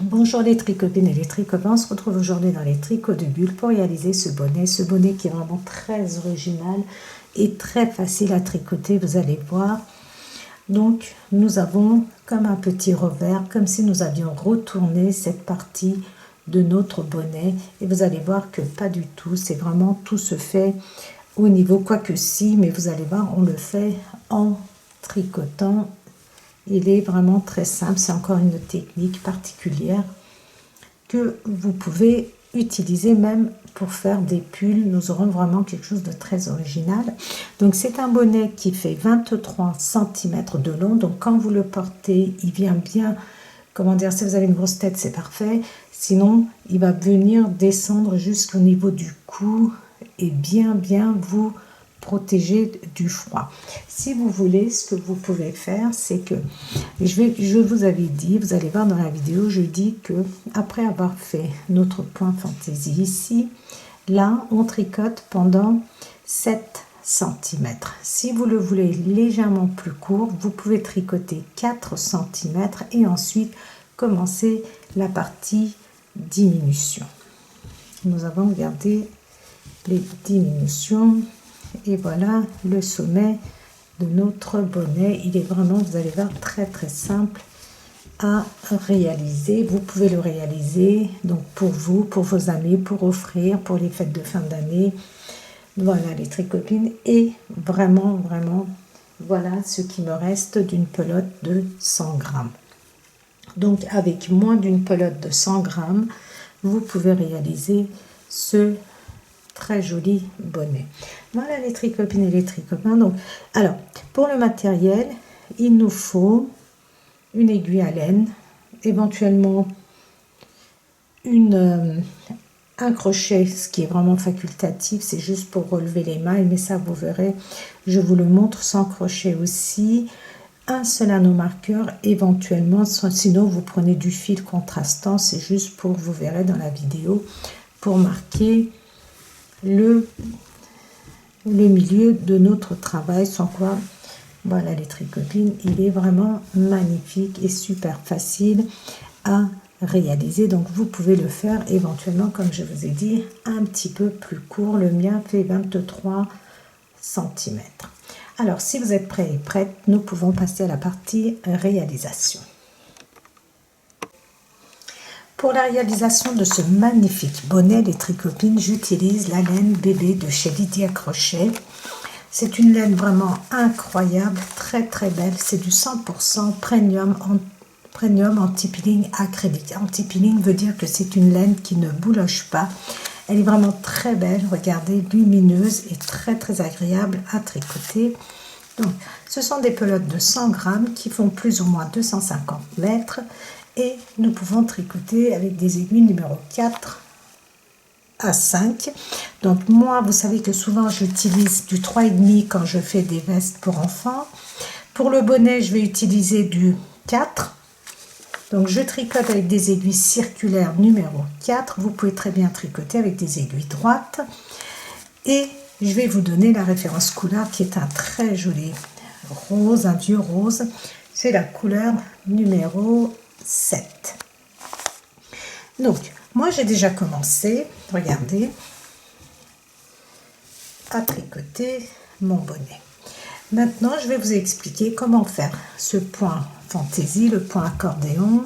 Bonjour les tricopines et les tricopains, on se retrouve aujourd'hui dans les tricots de bulles pour réaliser ce bonnet qui est vraiment très original et très facile à tricoter, vous allez voir. Donc nous avons comme un petit revers, comme si nous avions retourné cette partie de notre bonnet et vous allez voir que pas du tout, c'est vraiment tout se fait au niveau, quoique si, mais vous allez voir, on le fait en tricotant. Il est vraiment très simple, c'est encore une technique particulière que vous pouvez utiliser même pour faire des pulls. Nous aurons vraiment quelque chose de très original. Donc c'est un bonnet qui fait 23 cm de long. Donc quand vous le portez, il vient bien, comment dire, si vous avez une grosse tête, c'est parfait. Sinon, il va venir descendre jusqu'au niveau du cou et bien vous protéger du froid. Si vous voulez, ce que vous pouvez faire, c'est que je vous avais dit, vous allez voir dans la vidéo, je dis que après avoir fait notre point fantaisie ici, là on tricote pendant 7 cm. Si vous le voulez légèrement plus court, vous pouvez tricoter 4 cm et ensuite commencer la partie diminution. Nous avons regardé les diminutions et voilà le sommet de notre bonnet. Il est vraiment, vous allez voir, très simple à réaliser. Vous pouvez le réaliser donc pour vous, pour vos amis, pour offrir pour les fêtes de fin d'année. Voilà les tricopines, et vraiment voilà ce qui me reste d'une pelote de 100 grammes. Donc avec moins d'une pelote de 100 grammes, vous pouvez réaliser ce très joli bonnet. Voilà les tricopines et les tricopains. Donc, alors, pour le matériel, il nous faut une aiguille à laine, éventuellement un crochet, ce qui est vraiment facultatif, c'est juste pour relever les mailles, mais ça vous verrez, je vous le montre sans crochet aussi. Un seul anneau marqueur, éventuellement, sinon vous prenez du fil contrastant, c'est juste pour, vous verrez dans la vidéo, pour marquer le milieu de notre travail, sans quoi, voilà les tricopines, il est vraiment magnifique et super facile à réaliser. Donc vous pouvez le faire éventuellement, comme je vous ai dit, un petit peu plus court. Le mien fait 23 cm. Alors si vous êtes prêts et prêtes, nous pouvons passer à la partie réalisation. Pour la réalisation de ce magnifique bonnet, les tricopines, j'utilise la laine bébé de chez Lydia Crochet. C'est une laine vraiment incroyable, très belle. C'est du 100% premium anti-peeling acrylique. Anti-peeling veut dire que c'est une laine qui ne bouloche pas. Elle est vraiment très belle, regardez, lumineuse et très agréable à tricoter. Donc, ce sont des pelotes de 100 grammes qui font plus ou moins 250 mètres. Et nous pouvons tricoter avec des aiguilles numéro 4 à 5. Donc moi, vous savez que souvent j'utilise du 3,5 quand je fais des vestes pour enfants. Pour le bonnet, je vais utiliser du 4. Donc je tricote avec des aiguilles circulaires numéro 4. Vous pouvez très bien tricoter avec des aiguilles droites. Et je vais vous donner la référence couleur qui est un très joli rose, un vieux rose. C'est la couleur numéro 7. Donc, moi j'ai déjà commencé, regardez, à tricoter mon bonnet. Maintenant, je vais vous expliquer comment faire ce point fantaisie, le point accordéon.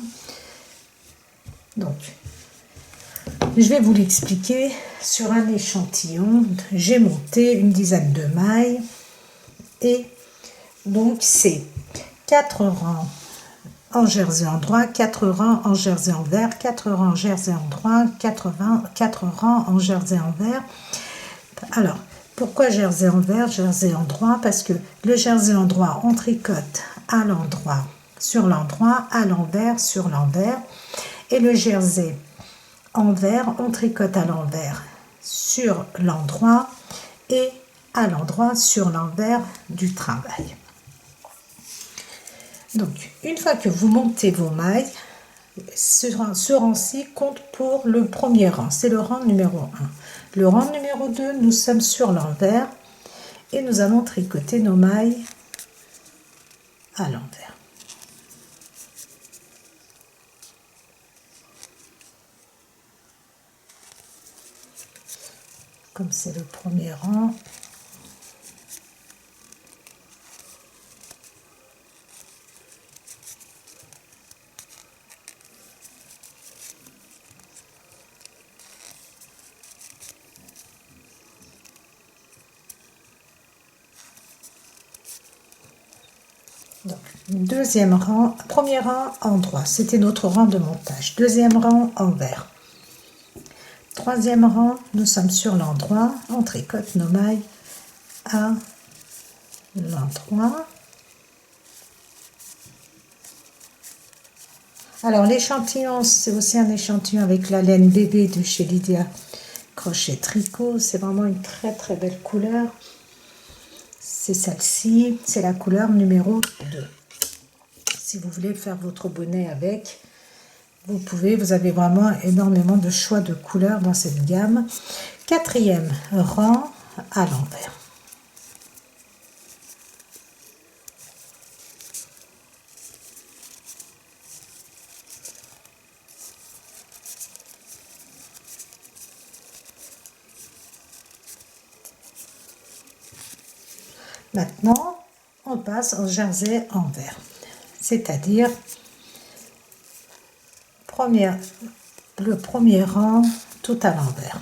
Donc, je vais vous l'expliquer sur un échantillon. J'ai monté une dizaine de mailles et donc c'est 4 rangs en jersey en droit, 4 rangs en jersey en vert, 4 rangs en jersey en droit, 4 rangs en jersey en vert. Alors, pourquoi jersey en vert, jersey en droit? Parce que le jersey en droit, on tricote à l'endroit, sur l'endroit, à l'envers, sur l'envers. Et le jersey en vert, on tricote à l'envers, sur l'endroit et à l'endroit, sur l'envers du travail. Donc, une fois que vous montez vos mailles, ce rang-ci compte pour le premier rang, c'est le rang numéro 1. Le rang numéro 2, nous sommes sur l'envers et nous allons tricoter nos mailles à l'envers. comme c'est le premier rang. Donc, deuxième rang, premier rang en droit, c'était notre rang de montage. Deuxième rang envers. Troisième rang, nous sommes sur l'endroit, on tricote nos mailles à l'endroit. Alors l'échantillon, c'est aussi un échantillon avec la laine bébé de chez Lydia Crochet Tricot. C'est vraiment une très très belle couleur. C'est celle-ci, c'est la couleur numéro 2. Si vous voulez faire votre bonnet avec, vous pouvez, vous avez vraiment énormément de choix de couleurs dans cette gamme. Quatrième rang à l'envers. Maintenant, on passe au jersey envers, c'est-à-dire le premier rang tout à l'envers.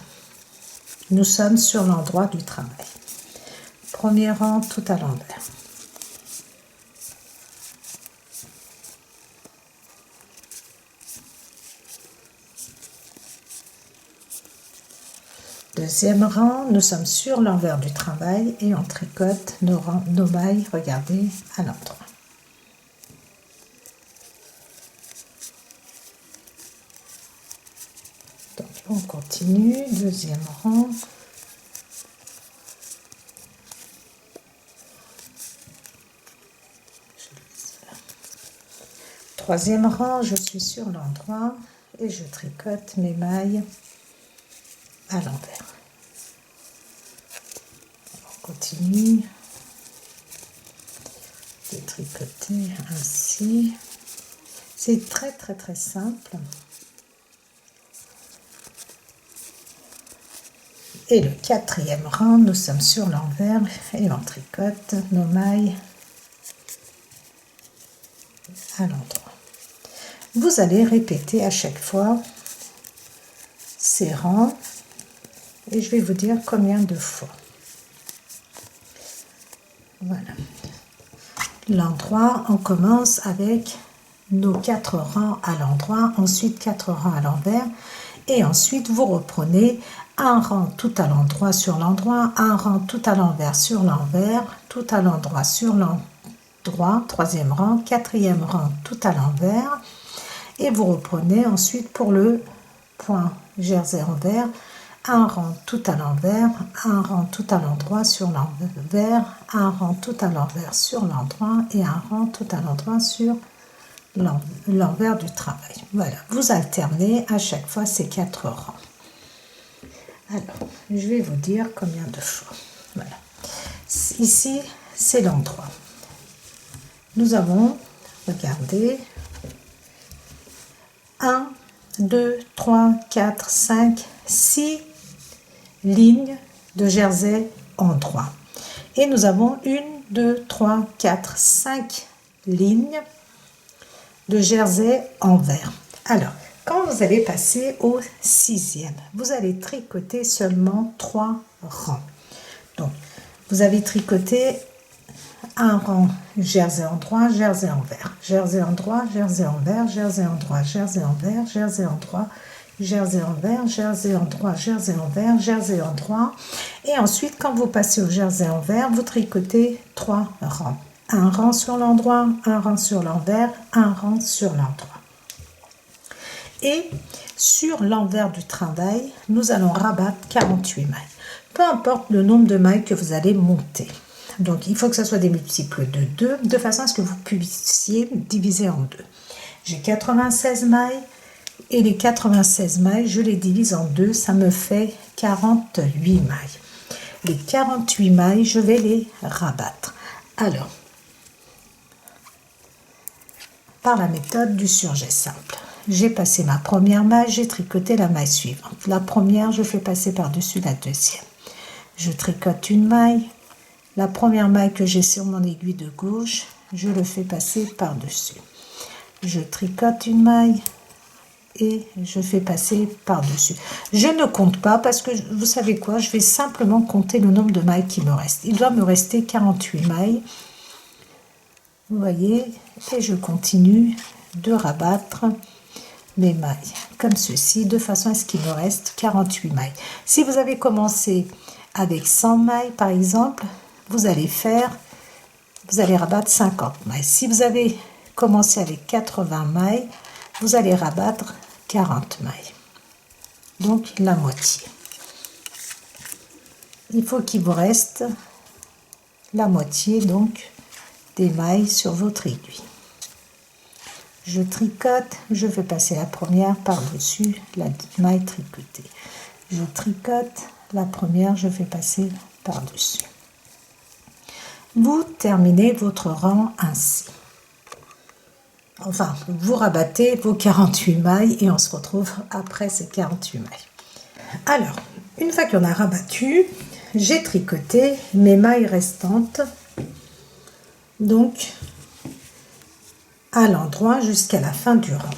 Nous sommes sur l'endroit du travail. Premier rang tout à l'envers. Deuxième rang, nous sommes sur l'envers du travail et on tricote nos mailles, regardez, à l'endroit. Donc on continue, deuxième rang. Troisième rang, je suis sur l'endroit et je tricote mes mailles à l'envers. On continue de tricoter ainsi. C'est très très très simple. Et le quatrième rang, nous sommes sur l'envers et on tricote nos mailles à l'endroit. Vous allez répéter à chaque fois ces rangs et je vais vous dire combien de fois. Voilà. L'endroit, on commence avec nos 4 rangs à l'endroit, ensuite 4 rangs à l'envers et ensuite vous reprenez un rang tout à l'endroit sur l'endroit, un rang tout à l'envers sur l'envers, tout à l'endroit sur l'endroit, troisième rang, quatrième rang tout à l'envers et vous reprenez ensuite pour le point jersey envers, un rang tout à l'envers, un rang tout à l'endroit sur l'envers, un rang tout à l'envers sur l'endroit et un rang tout à l'endroit sur l'envers du travail. Voilà, vous alternez à chaque fois ces 4 rangs. Alors, je vais vous dire combien de fois. Voilà. Ici, c'est l'endroit. Nous avons, regardez, 1, 2, 3, 4, 5, 6 lignes de jersey endroit. Et nous avons 1, 2, 3, 4, 5 lignes de jersey envers. Alors, quand vous allez passer au 6e, vous allez tricoter seulement 3 rangs. Donc, vous avez tricoté un rang jersey endroit, jersey envers, jersey endroit, jersey envers, jersey endroit, jersey envers, jersey endroit, jersey envers, jersey endroit, jersey envers, jersey endroit. Et ensuite, quand vous passez au jersey envers, vous tricotez 3 rangs. Un rang sur l'endroit, un rang sur l'envers, un rang sur l'endroit. Et sur l'envers du travail, nous allons rabattre 48 mailles. Peu importe le nombre de mailles que vous allez monter. Donc, il faut que ce soit des multiples de 2, de façon à ce que vous puissiez diviser en 2. J'ai 96 mailles et les 96 mailles, je les divise en 2, ça me fait 48 mailles. Les 48 mailles, je vais les rabattre. Alors, par la méthode du surjet simple. J'ai passé ma première maille, j'ai tricoté la maille suivante. La première, je fais passer par-dessus la deuxième. je tricote une maille. La première maille que j'ai sur mon aiguille de gauche, je le fais passer par-dessus. Je tricote une maille et je fais passer par-dessus. Je ne compte pas parce que, vous savez quoi, je vais simplement compter le nombre de mailles qui me reste. Il doit me rester 48 mailles. Vous voyez, et je continue de rabattre mes mailles comme ceci, de façon à ce qu'il me reste 48 mailles. Si vous avez commencé avec 100 mailles, par exemple, vous allez rabattre 50 mailles. Si vous avez commencé avec 80 mailles, vous allez rabattre 40 mailles. Donc la moitié. Il faut qu'il vous reste la moitié donc des mailles sur votre aiguille. Je tricote, je vais passer la première par-dessus la maille tricotée. Je tricote la première, je fais passer par-dessus. Vous terminez votre rang ainsi. Enfin, vous rabattez vos 48 mailles et on se retrouve après ces 48 mailles. Alors, une fois qu'on a rabattu, j'ai tricoté mes mailles restantes, donc à l'endroit jusqu'à la fin du rang.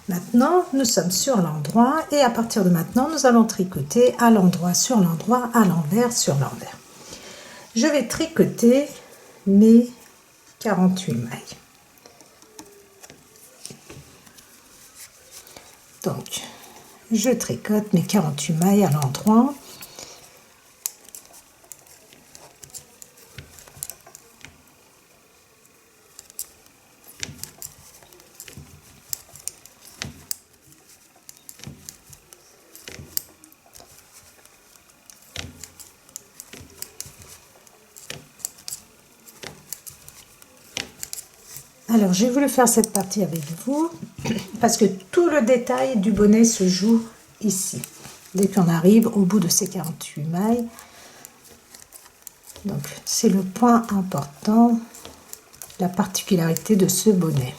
Maintenant, nous sommes sur l'endroit et à partir de maintenant, nous allons tricoter à l'endroit, sur l'endroit, à l'envers, sur l'envers. Je vais tricoter mes 48 mailles. Donc, je tricote mes 48 mailles à l'endroit. Alors, j'ai voulu faire cette partie avec vous parce que tout le détail du bonnet se joue ici. Dès qu'on arrive au bout de ces 48 mailles. Donc, c'est le point important, la particularité de ce bonnet.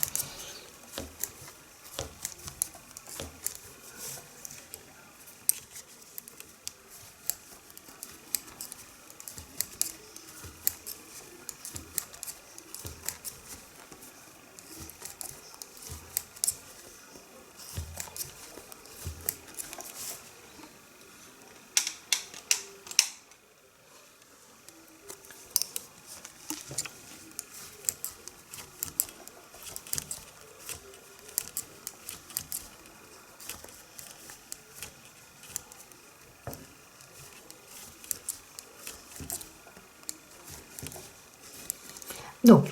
Donc,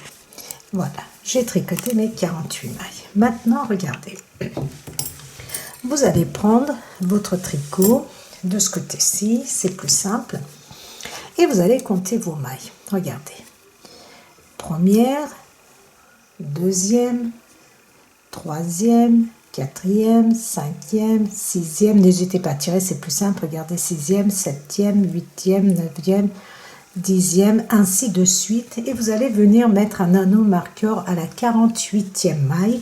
voilà, j'ai tricoté mes 48 mailles. Maintenant, regardez. Vous allez prendre votre tricot de ce côté-ci, c'est plus simple. Et vous allez compter vos mailles. Regardez. Première, deuxième, troisième, quatrième, cinquième, sixième. N'hésitez pas à tirer, c'est plus simple. Regardez, sixième, septième, huitième, neuvième, 10e, ainsi de suite. Et vous allez venir mettre un nano marqueur à la 48e maille.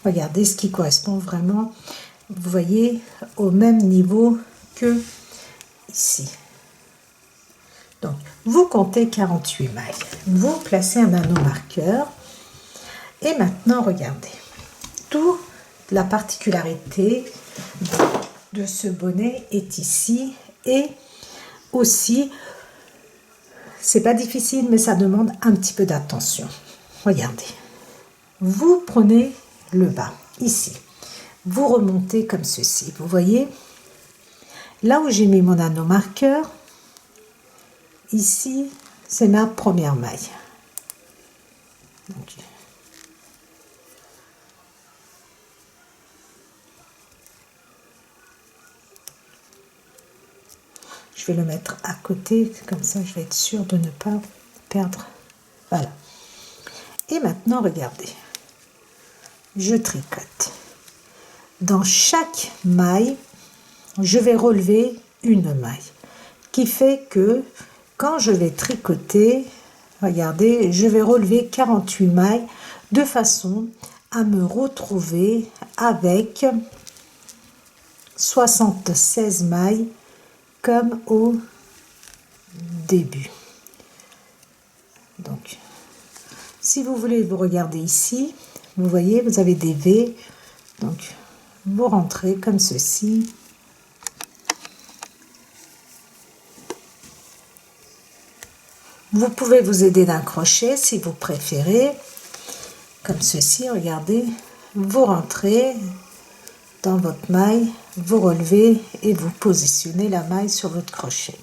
Regardez ce qui correspond vraiment, vous voyez, au même niveau que ici. Donc, vous comptez 48 mailles. Vous placez un nano marqueur. Et maintenant, regardez. Toute la particularité de ce bonnet est ici. Et aussi, c'est pas difficile, mais ça demande un petit peu d'attention. Regardez. Vous prenez le bas, ici. Vous remontez comme ceci. Vous voyez, là où j'ai mis mon anneau marqueur, ici, c'est ma première maille. Donc, je vais le mettre à côté, comme ça je vais être sûre de ne pas perdre. Voilà. Et maintenant, regardez. Je tricote. Dans chaque maille, je vais relever une maille. Qui fait que quand je vais tricoter, regardez, je vais relever 48 mailles de façon à me retrouver avec 76 mailles comme au début. Donc, si vous voulez, vous regardez ici, vous voyez, vous avez des V, donc vous rentrez comme ceci. Vous pouvez vous aider d'un crochet si vous préférez, comme ceci, regardez, vous rentrez dans votre maille, vous relevez et vous positionnez la maille sur votre crochet.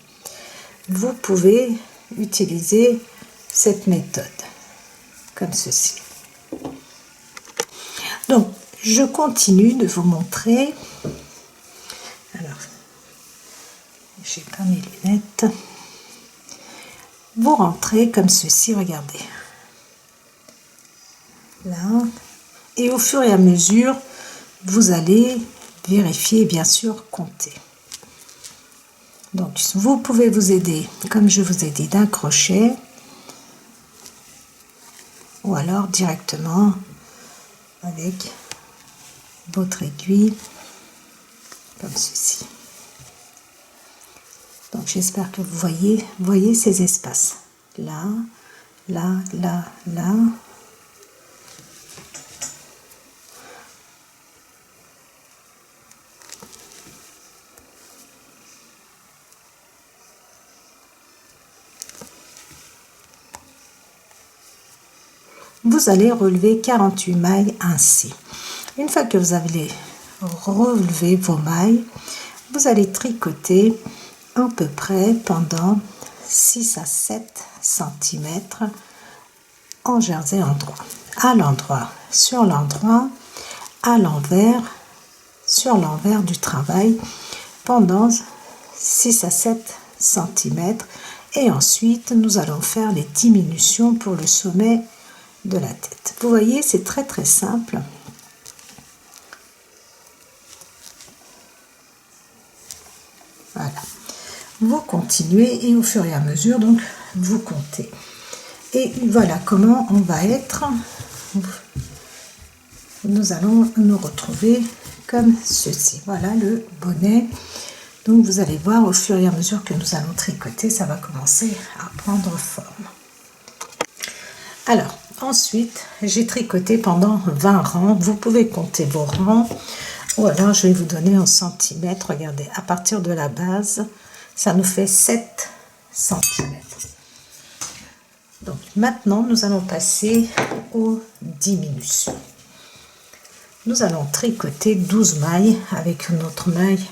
Vous pouvez utiliser cette méthode, comme ceci. Donc, je continue de vous montrer. Alors, j'ai pas mes lunettes. Vous rentrez comme ceci, regardez. Là. Et au fur et à mesure, vous allez vérifier et bien sûr compter. Donc, vous pouvez vous aider, comme je vous ai dit, d'un crochet ou alors directement avec votre aiguille comme ceci. Donc j'espère que vous voyez ces espaces là, là, là, là. Vous allez relever 48 mailles ainsi. Une fois que vous avez relevé vos mailles, vous allez tricoter à peu près pendant 6 à 7 cm en jersey endroit. À l'endroit, sur l'endroit, à l'envers, sur l'envers du travail pendant 6 à 7 cm. Et ensuite, nous allons faire les diminutions pour le sommet de la tête. Vous voyez, c'est très très simple. Voilà. Vous continuez et au fur et à mesure, donc, vous comptez. Et voilà comment on va être. Nous allons nous retrouver comme ceci. Voilà le bonnet. Donc, vous allez voir, au fur et à mesure que nous allons tricoter, ça va commencer à prendre forme. Alors, ensuite, j'ai tricoté pendant 20 rangs. Vous pouvez compter vos rangs. Ou alors, je vais vous donner en centimètres. Regardez, à partir de la base, ça nous fait 7 cm. Donc, maintenant, nous allons passer aux diminutions. Nous allons tricoter 12 mailles avec notre maille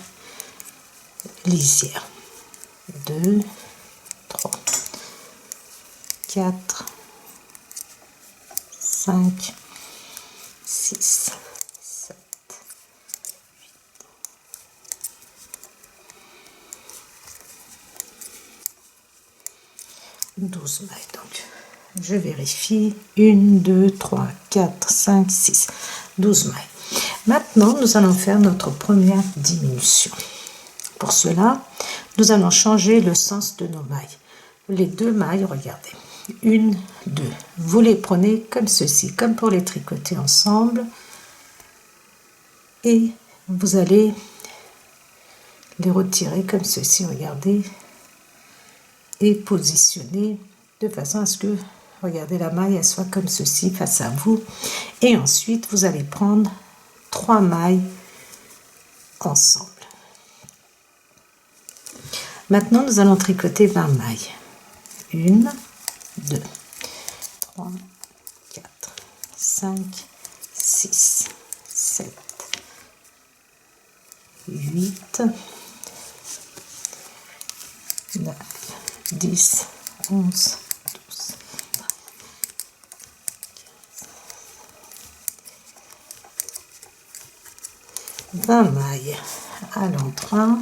lisière. 2, 3, 4, 5, 6, 7, 8, 12 mailles. Donc, je vérifie. 1, 2, 3, 4, 5, 6, 12 mailles. Maintenant, nous allons faire notre première diminution. Pour cela, nous allons changer le sens de nos mailles. Les deux mailles, regardez. 1, 2. Vous les prenez comme ceci, comme pour les tricoter ensemble. Et vous allez les retirer comme ceci, regardez. Et positionner de façon à ce que, regardez, la maille, elle soit comme ceci face à vous. Et ensuite, vous allez prendre 3 mailles ensemble. Maintenant, nous allons tricoter 20 mailles. 1, 2, 3, 4, 5, 6, 7, 8, 9, 10, 11, 12, 20 mailles à l'endroit.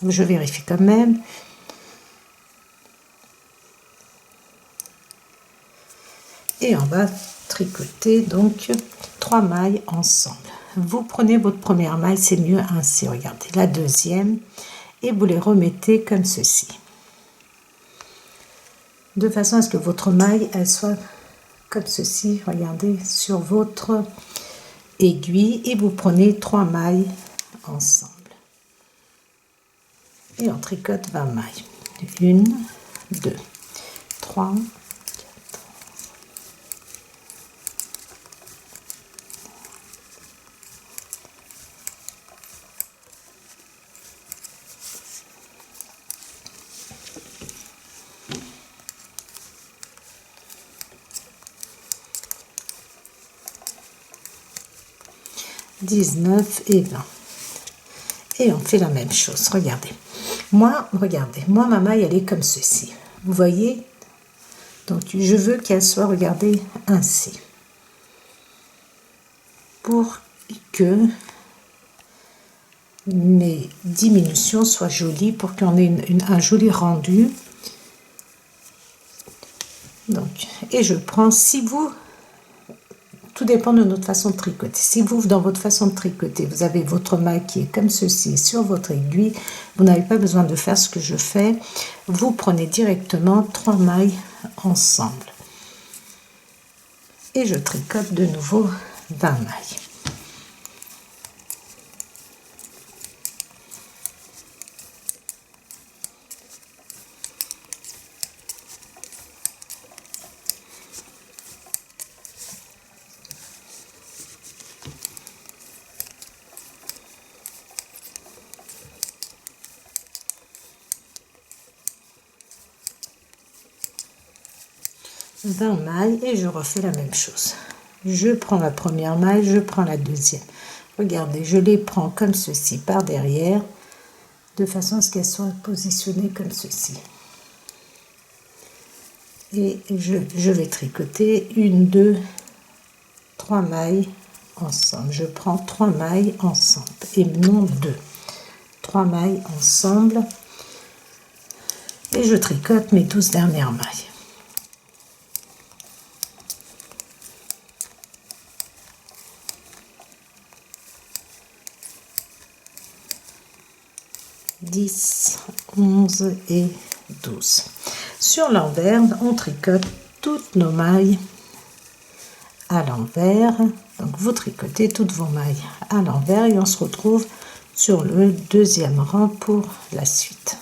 Je vérifie quand même. Et on va tricoter donc 3 mailles ensemble. Vous prenez votre première maille, c'est mieux ainsi, regardez, la deuxième, et vous les remettez comme ceci. De façon à ce que votre maille, elle soit comme ceci, regardez, sur votre aiguille, et vous prenez 3 mailles ensemble. et on tricote 20 mailles. 1, 2, 3, 19 et 20. Et on fait la même chose. Regardez, moi ma maille elle est comme ceci, vous voyez. Donc je veux qu'elle soit, regardez, ainsi, pour que mes diminutions soient jolies, pour qu'on ait un joli rendu. Donc, et je prends, si vous, tout dépend de notre façon de tricoter. Si vous, dans votre façon de tricoter, vous avez votre maille qui est comme ceci sur votre aiguille, vous n'avez pas besoin de faire ce que je fais. Vous prenez directement 3 mailles ensemble. Et je tricote de nouveau 20 mailles. Mailles et je refais la même chose. Je prends la première maille, je prends la deuxième. Regardez, je les prends comme ceci par derrière, de façon à ce qu'elles soient positionnées comme ceci. Et je vais tricoter 1, 2, 3 mailles ensemble. Je prends 3 mailles ensemble et non 2. 3 mailles ensemble et je tricote mes 12 dernières mailles. « 10, 11 et 12. Sur l'envers, on tricote toutes nos mailles à l'envers. Donc vous tricotez toutes vos mailles à l'envers et on se retrouve sur le deuxième rang pour la suite.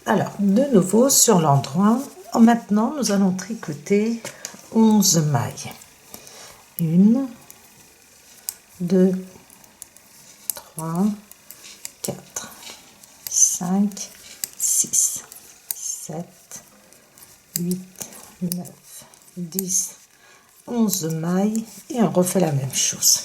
Alors, de nouveau sur l'endroit, maintenant nous allons tricoter 11 mailles. 1, 2, 3, 4, 5, 6, 7, 8, 9, 10, 11 mailles et on refait la même chose.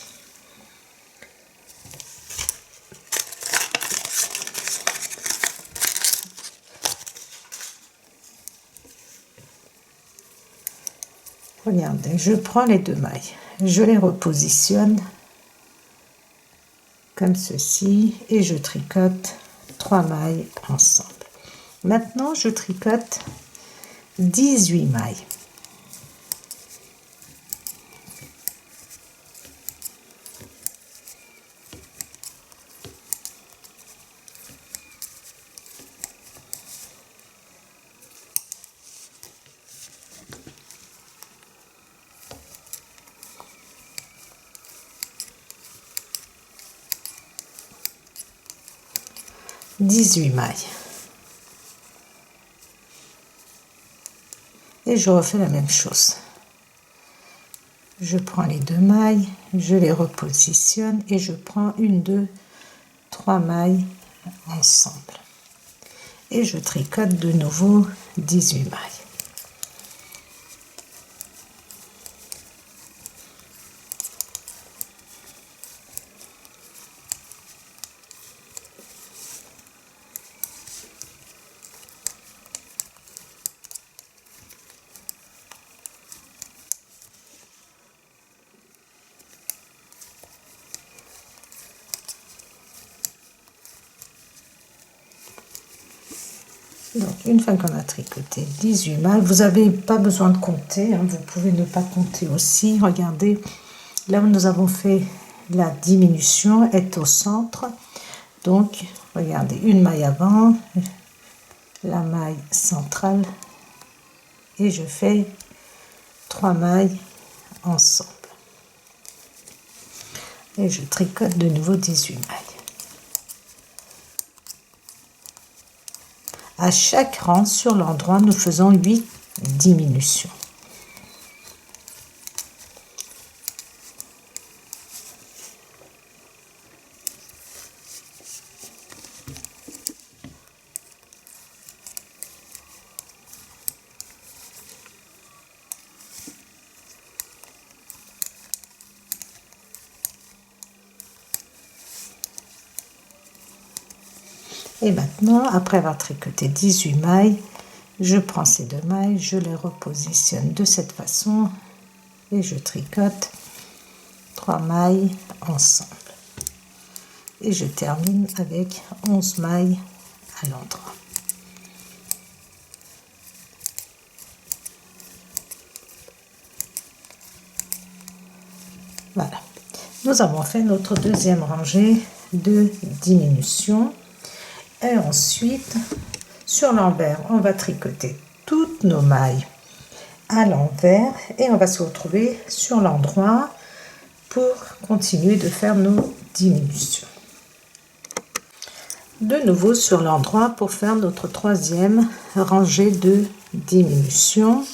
Regardez, je prends les 2 mailles, je les repositionne comme ceci et je tricote 3 mailles ensemble. Maintenant, je tricote 18 mailles. Et je refais la même chose. Je prends les 2 mailles, je les repositionne et je prends 1, 2, 3 mailles ensemble. Et je tricote de nouveau 18 mailles. Donc, une fois qu'on a tricoté 18 mailles, vous n'avez pas besoin de compter, hein, vous pouvez ne pas compter aussi. Regardez, là où nous avons fait la diminution est au centre. Donc, regardez, une maille avant, la maille centrale, et je fais 3 mailles ensemble. Et je tricote de nouveau 18 mailles. À chaque rang, sur l'endroit, nous faisons 8 diminutions. Et maintenant, après avoir tricoté 18 mailles, je prends ces 2 mailles, je les repositionne de cette façon et je tricote 3 mailles ensemble. Et je termine avec 11 mailles à l'endroit. Voilà. Nous avons fait notre deuxième rangée de diminution. Et ensuite, sur l'envers, on va tricoter toutes nos mailles à l'envers et on va se retrouver sur l'endroit pour continuer de faire nos diminutions. De nouveau sur l'endroit pour faire notre troisième rangée de diminution.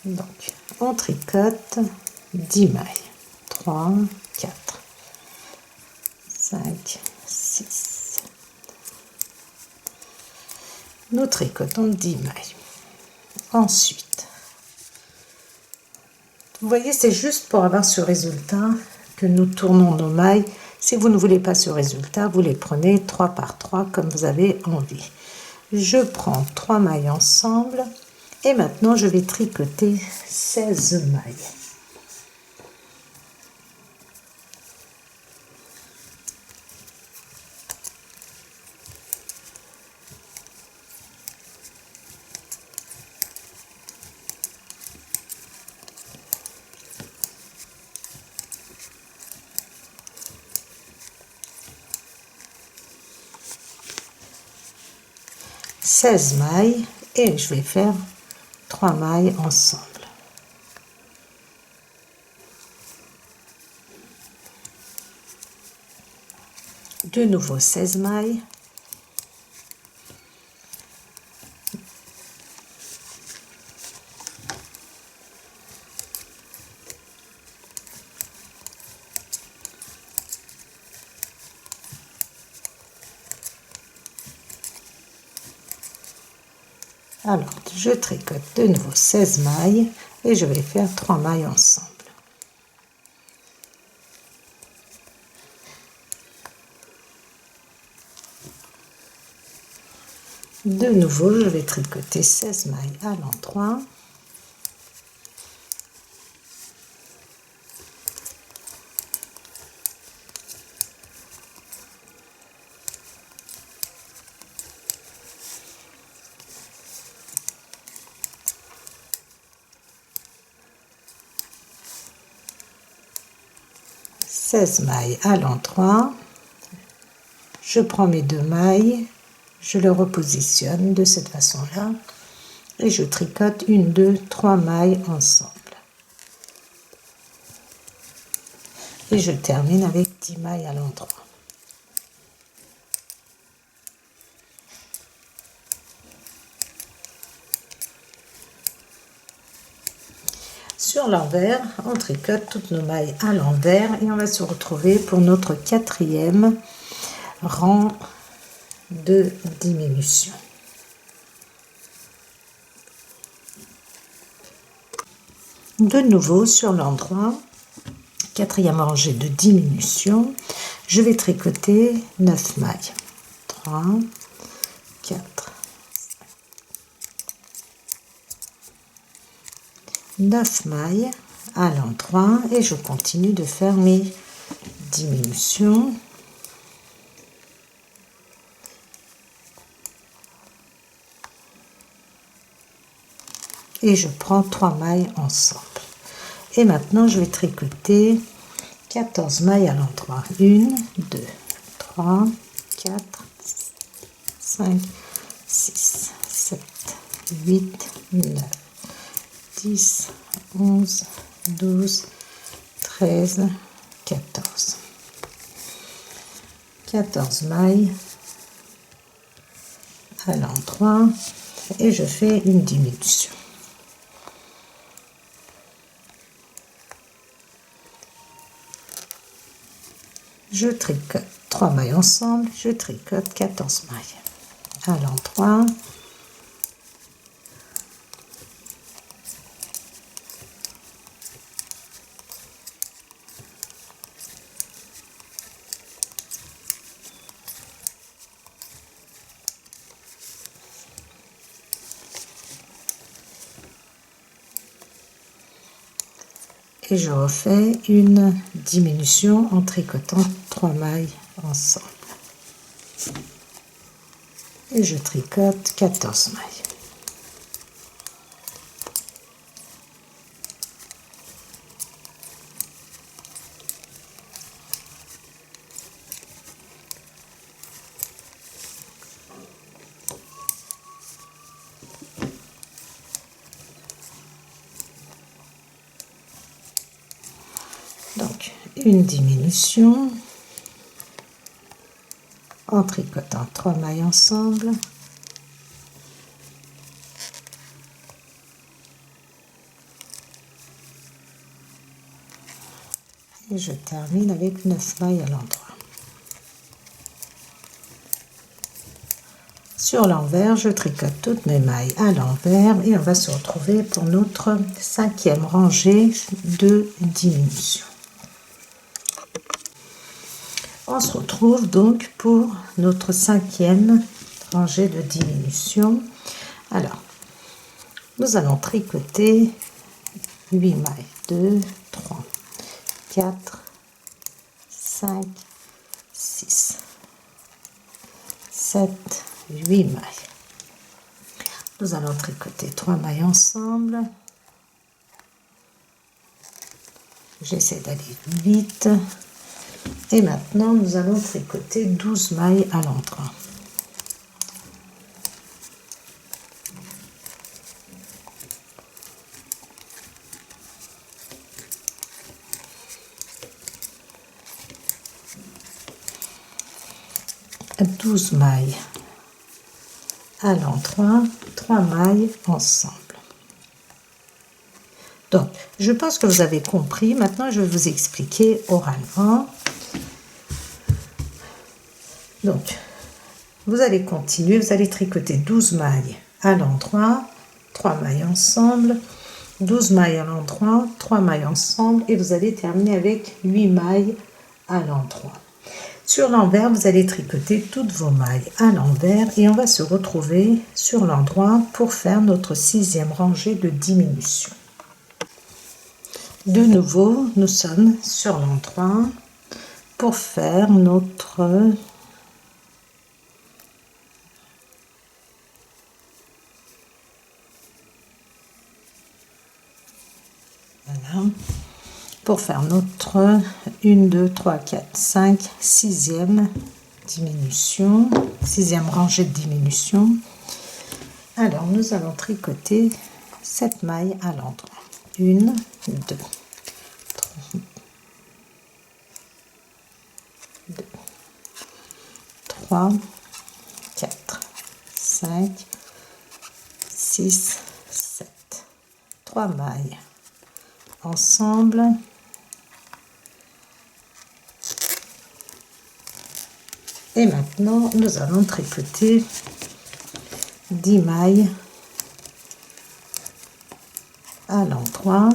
Donc, on tricote 10 mailles. 3, 4, 5, 6. Nous tricotons 10 mailles. Ensuite, vous voyez, c'est juste pour avoir ce résultat que nous tournons nos mailles. Si vous ne voulez pas ce résultat, vous les prenez 3 par 3 comme vous avez envie. Je prends 3 mailles ensemble et maintenant je vais tricoter 16 mailles. Mailles et je vais faire 3 mailles ensemble. De nouveau 16 mailles. Alors, je tricote de nouveau 16 mailles et je vais faire 3 mailles ensemble. De nouveau, je vais tricoter 16 mailles à l'endroit. Mailles à l'endroit, je prends mes 2 mailles, je les repositionne de cette façon-là et je tricote 1, 2, 3 mailles ensemble. Et je termine avec 10 mailles à l'endroit. Sur l'envers, on tricote toutes nos mailles à l'envers et on va se retrouver pour notre quatrième rang de diminution. De nouveau sur l'endroit, quatrième rangée de diminution, je vais tricoter 9 mailles. 3, 4, 9 mailles à l'endroit et je continue de faire mes diminutions. Et je prends 3 mailles ensemble. Et maintenant, je vais tricoter 14 mailles à l'endroit. 1, 2, 3, 4, 5, 6, 7, 8, 9, 10, 11, 12, 13, 14. 14 mailles à l'endroit et je fais une diminution. Je tricote 3 mailles ensemble, je tricote 14 mailles à l'endroit. Et je refais une diminution en tricotant 3 mailles ensemble. Et je tricote 14 mailles. Donc, une diminution en tricotant 3 mailles ensemble. Et je termine avec 9 mailles à l'endroit. Sur l'envers, je tricote toutes mes mailles à l'envers et on va se retrouver pour notre 5e rangée de diminution. On se retrouve donc pour notre 5e rangée de diminution. Alors, nous allons tricoter 8 mailles, 2, 3, 4, 5, 6, 7, 8 mailles. Nous allons tricoter 3 mailles ensemble. J'essaie d'aller vite. Et maintenant, nous allons tricoter 12 mailles à l'endroit. Douze mailles à l'endroit, 3 mailles ensemble. Donc, je pense que vous avez compris. Maintenant, je vais vous expliquer oralement. Donc, vous allez continuer, vous allez tricoter 12 mailles à l'endroit, 3 mailles ensemble, 12 mailles à l'endroit, 3 mailles ensemble et vous allez terminer avec 8 mailles à l'endroit. Sur l'envers, vous allez tricoter toutes vos mailles à l'envers et on va se retrouver sur l'endroit pour faire notre 6e rangée de diminution. De nouveau, nous sommes sur l'endroit pour faire notre notre 1, 2, 3, 4, 5, 6e diminution, 6e rangée de diminution. Alors, nous allons tricoter 7 mailles à l'endroit. 1, 2, 3, 4, 5, 6, 7. 3 mailles ensemble. Et maintenant, nous allons tricoter 10 mailles à l'endroit.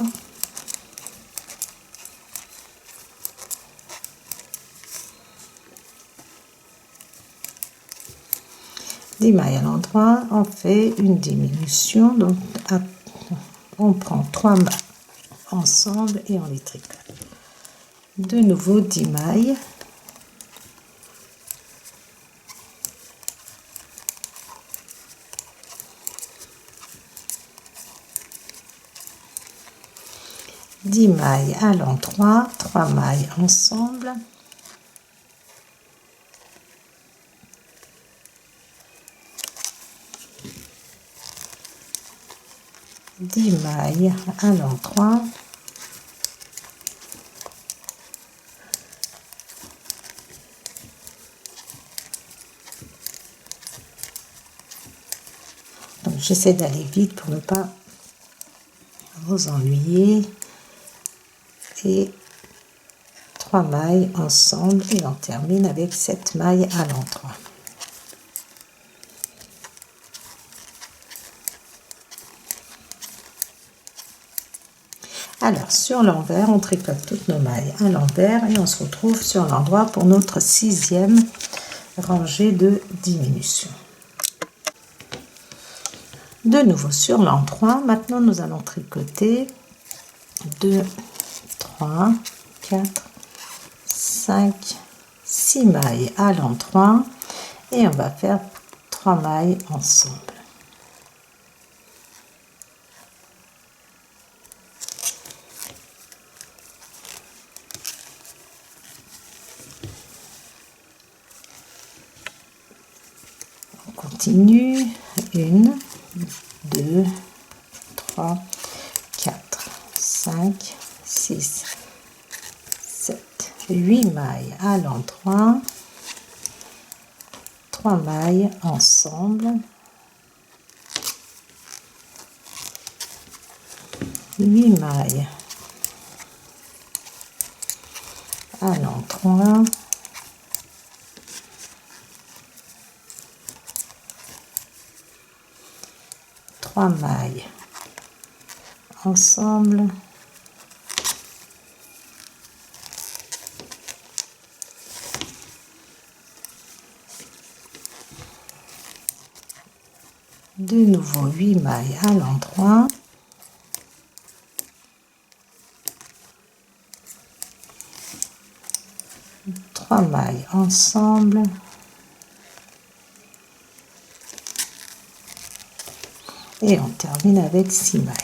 Mailles à l'endroit, on fait une diminution, donc on prend 3 mailles ensemble et on les tricote. De nouveau 10 mailles. Mailles à l'endroit, 3 mailles ensemble. Mailles à l'endroit, j'essaie d'aller vite pour ne pas vous ennuyer. Et 3 mailles ensemble et on termine avec 7 mailles à l'endroit. Alors sur l'envers, on tricote toutes nos mailles à l'envers et on se retrouve sur l'endroit pour notre 6e rangée de diminution. De nouveau sur l'endroit, maintenant nous allons tricoter 2, 3, 4, 5, 6 mailles à l'endroit et on va faire 3 mailles ensemble. On continue, 1, 2, 3, 4, 5, 6, 7, 8 mailles à l'endroit, 3 mailles ensemble, 8 mailles à l'endroit, 3 mailles ensemble, 8 mailles à l'endroit, 3 mailles ensemble, et on termine avec 6 mailles.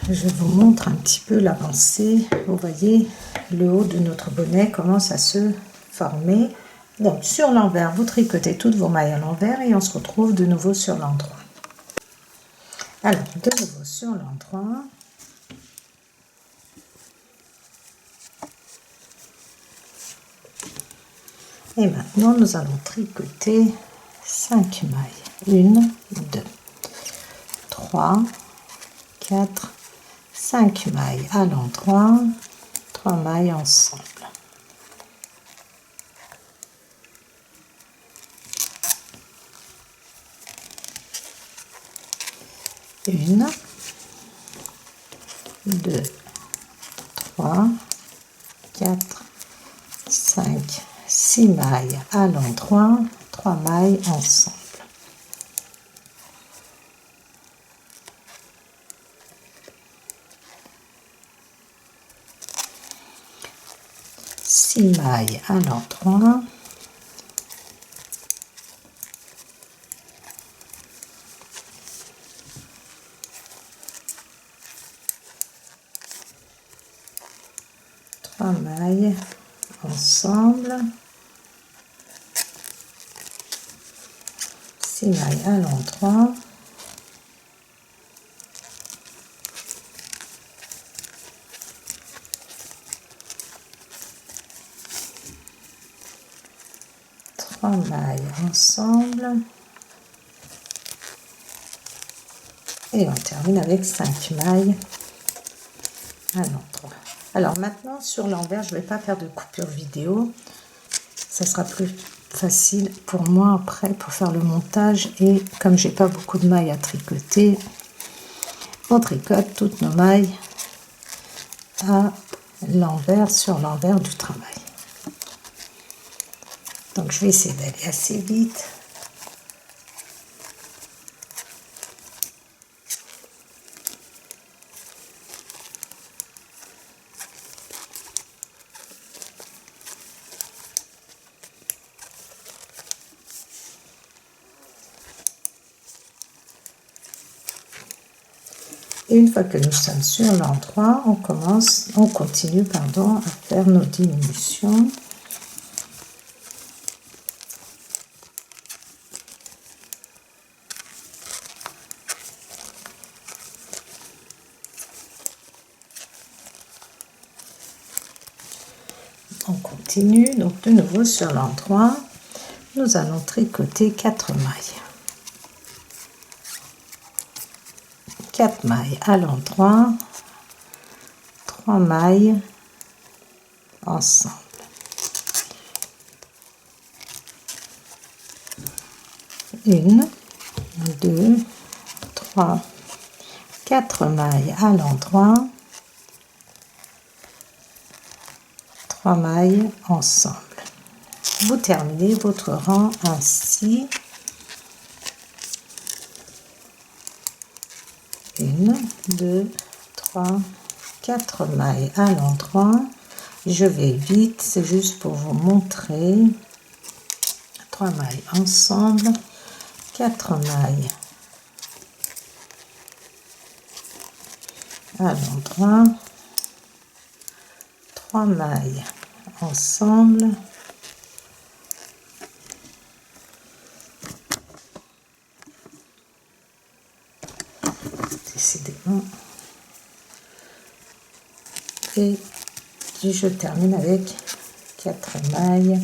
Je vous montre un petit peu l'avancée. Vous voyez, le haut de notre bonnet commence à se former. Donc sur l'envers, vous tricotez toutes vos mailles à l'envers et on se retrouve de nouveau sur l'endroit. Alors, de nouveau sur l'endroit. Et maintenant, nous allons tricoter 5 mailles. 1, 2, 3, 4, 5 mailles à l'endroit, 3 mailles ensemble. Une, 2, 3, 4, 5, 6 mailles à l'endroit, 3 mailles ensemble. Six mailles à l'endroit, trois mailles ensemble, 6 mailles à l'endroit, trois mailles ensemble, et on termine avec 5 mailles à l'endroit. Alors maintenant sur l'envers, je ne vais pas faire de coupure vidéo, ça sera plus facile pour moi après pour faire le montage, et comme j'ai pas beaucoup de mailles à tricoter, on tricote toutes nos mailles à l'envers sur l'envers du travail. Donc je vais essayer d'aller assez vite. Et une fois que nous sommes sur l'endroit, on continue à faire nos diminutions. On on continue. Donc de nouveau sur l'endroit, nous allons tricoter 4 mailles. 4 mailles à l'endroit, 3 mailles ensemble. Une, 2, 3, 4 mailles à l'endroit, 3 mailles ensemble. Vous terminez votre rang ainsi. 1, 2, 3, 4 mailles à l'endroit. Je vais vite, c'est juste pour vous montrer. 3 mailles ensemble, 4 mailles à l'endroit, 3 mailles ensemble, décidément, et je termine avec 4 mailles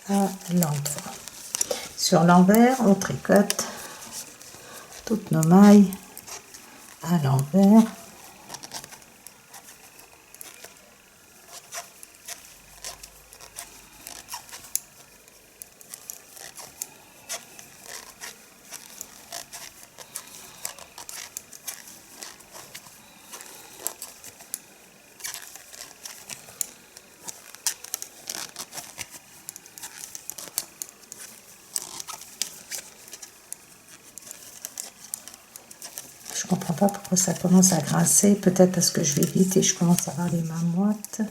à l'endroit. Sur l'envers, on tricote toutes nos mailles à l'envers. Je comprends pas pourquoi ça commence à grincer, peut-être parce que je vais vite et je commence à avoir les mains moites.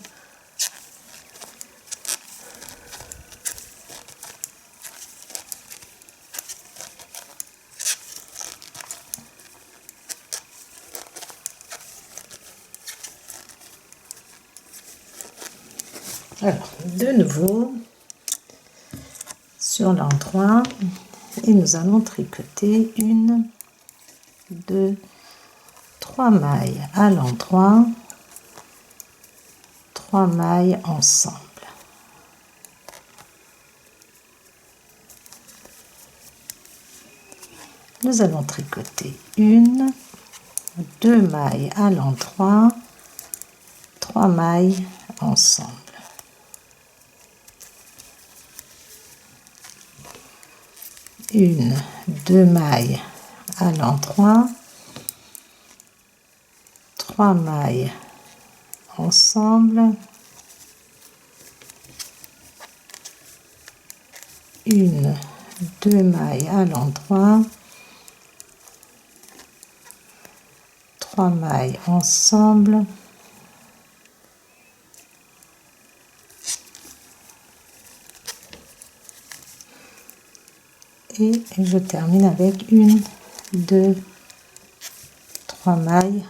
Alors, de nouveau, sur l'endroit, et nous allons tricoter 1, 2, 3 mailles à l'endroit, 3 mailles ensemble. Nous allons tricoter 1, 2 mailles à l'endroit, 3 mailles ensemble. Une, 2 mailles à l'endroit, 3 mailles ensemble, une, 2 mailles à l'endroit, 3 mailles ensemble, et je termine avec 1, 2, 3 mailles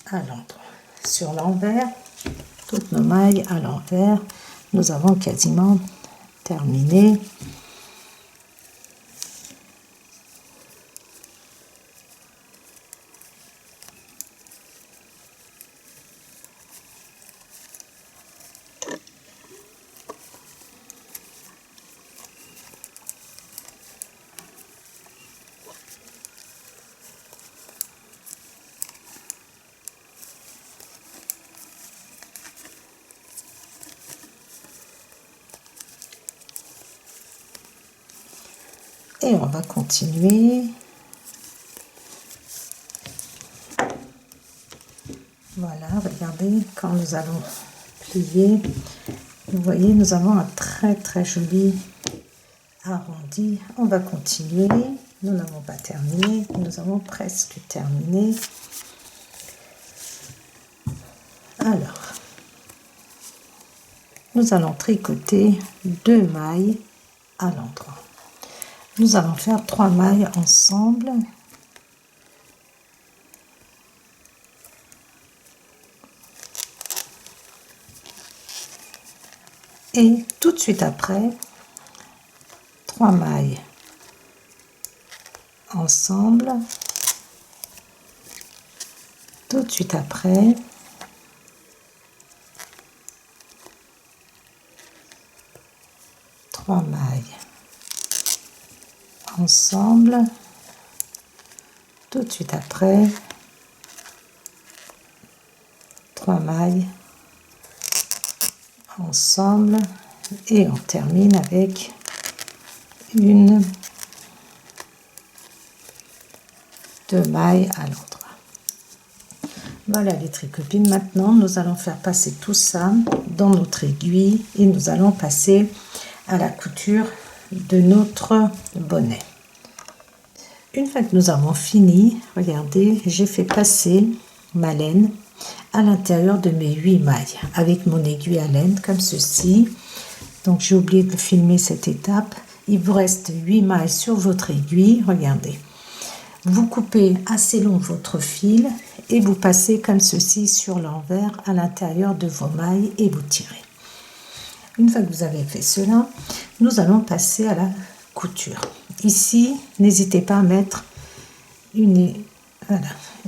à l'endroit. Sur l'envers, toutes nos mailles à l'envers, nous avons quasiment terminé. Et on va continuer. Voilà, regardez, quand nous allons plier, vous voyez, nous avons un très joli arrondi. On va continuer. Nous n'avons pas terminé, nous avons presque terminé. Alors, nous allons tricoter 2 mailles à l'endroit. Nous allons faire 3 mailles ensemble. Et tout de suite après, 3 mailles ensemble. Tout de suite après, trois mailles ensemble. Tout de suite après, trois mailles ensemble, et on termine avec une, deux mailles à l'endroit. Voilà les tricopines. Maintenant nous allons faire passer tout ça dans notre aiguille et nous allons passer à la couture de notre bonnet. Une fois que nous avons fini, regardez, j'ai fait passer ma laine à l'intérieur de mes 8 mailles avec mon aiguille à laine comme ceci. Donc j'ai oublié de filmer cette étape. Il vous reste 8 mailles sur votre aiguille, regardez. Vous coupez assez long votre fil et vous passez comme ceci sur l'envers à l'intérieur de vos mailles et vous tirez. Une fois que vous avez fait cela, nous allons passer à la couture. Ici, n'hésitez pas à mettre une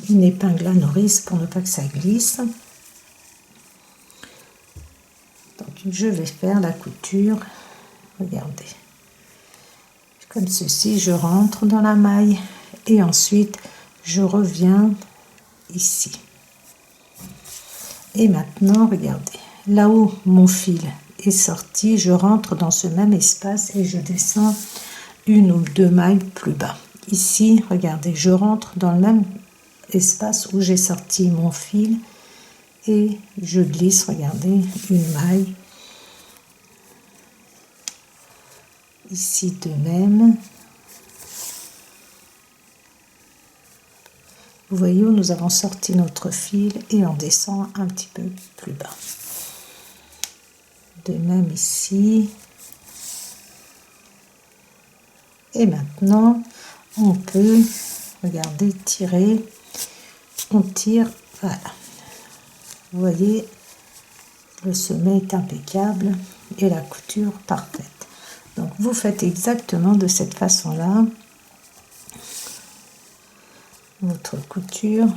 épingle à nourrice pour ne pas que ça glisse. Donc je vais faire la couture, regardez. Comme ceci, je rentre dans la maille et ensuite je reviens ici. Et maintenant, regardez, là où mon fil est sorti, je rentre dans ce même espace et je descends une ou deux mailles plus bas. Ici, regardez, je rentre dans le même espace où j'ai sorti mon fil et je glisse, regardez, une maille. Ici de même. Vous voyez où nous avons sorti notre fil et on descend un petit peu plus bas. De même ici. Et maintenant, on peut, regardez, tirer. On tire, voilà. Vous voyez, le sommet est impeccable et la couture parfaite. Donc vous faites exactement de cette façon-là votre couture.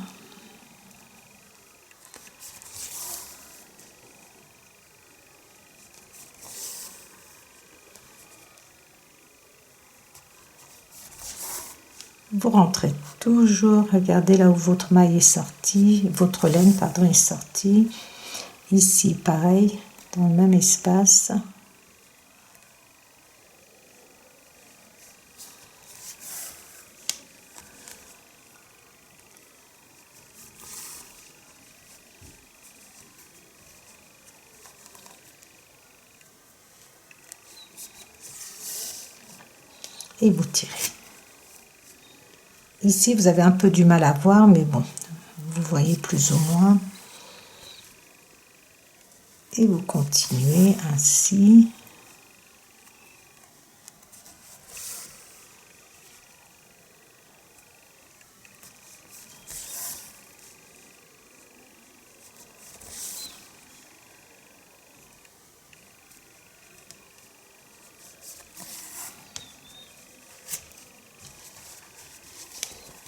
Vous rentrez toujours, regardez là où votre maille est sortie, votre laine, pardon, est sortie. Ici, pareil, dans le même espace. Et vous tirez. Ici, vous avez un peu du mal à voir, mais bon, vous voyez plus ou moins. Et vous continuez ainsi.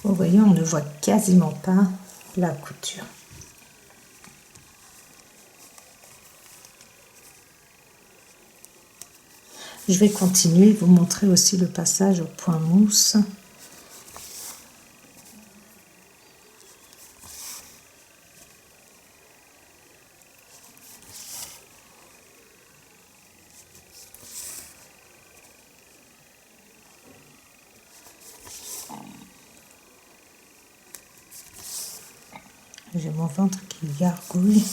Vous voyez, on ne voit quasiment pas la couture. Je vais continuer, vous montrer aussi le passage au point mousse. J'ai mon ventre qui gargouille.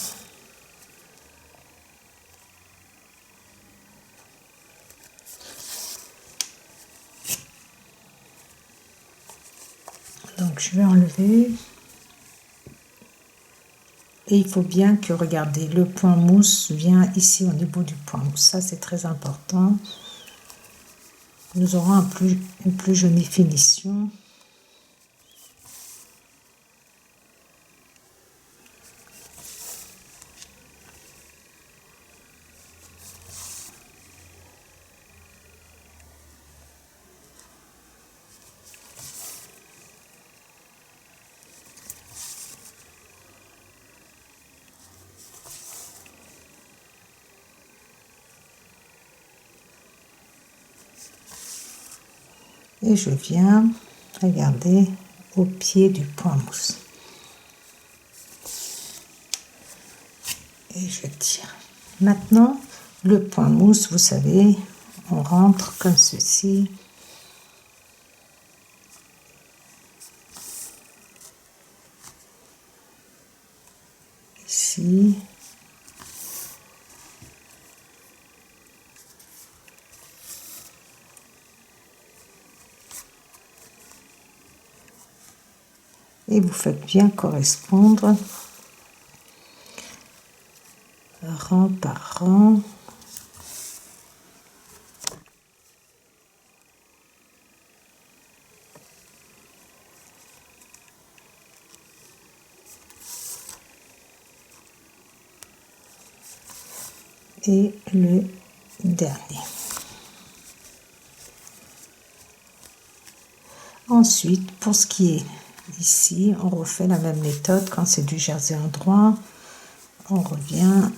Donc je vais enlever. Et il faut bien que, regardez, le point mousse vient ici au niveau du point mousse. Ça, c'est très important. Nous aurons une plus jolie finition. et je viens, regardez, au pied du point mousse. Et je tire. Maintenant, le point mousse, vous savez, on rentre comme ceci. Ici. Et vous faites bien correspondre rang par rang. Et le dernier. Ensuite, pour ce qui est ici, on refait la même méthode. Quand c'est du jersey en droit, on revient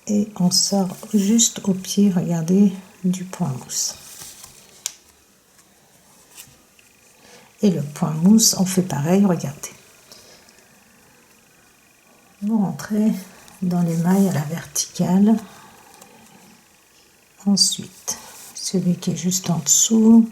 et on sort juste au pied, regardez, du point mousse. Et le point mousse, on fait pareil, regardez. Vous rentrez dans les mailles à la verticale. Ensuite, celui qui est juste en dessous.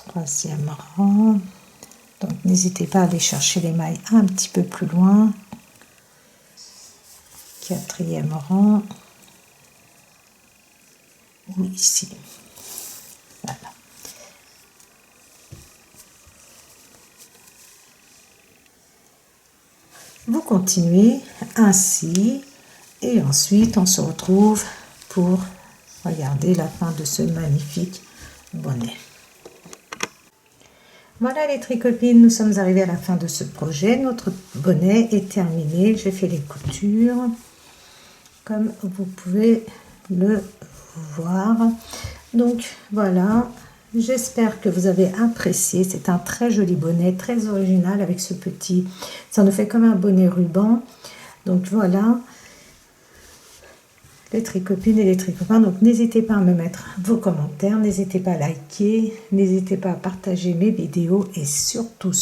Troisième rang. Donc n'hésitez pas à aller chercher les mailles un petit peu plus loin. Quatrième rang. Ou ici. Voilà. Vous continuez ainsi et ensuite on se retrouve pour regarder la fin de ce magnifique bonnet. Voilà les tricopines, nous sommes arrivés à la fin de ce projet. Notre bonnet est terminé. J'ai fait les coutures comme vous pouvez le voir. Donc voilà, j'espère que vous avez apprécié. C'est un très joli bonnet, très original avec ce petit, ça nous fait comme un bonnet ruban. Donc voilà les tricopines et les tricopains. Donc n'hésitez pas à me mettre vos commentaires, n'hésitez pas à liker, n'hésitez pas à partager mes vidéos et surtout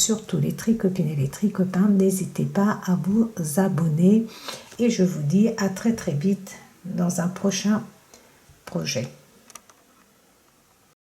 les tricopines et les tricopains, n'hésitez pas à vous abonner et je vous dis à très vite dans un prochain projet.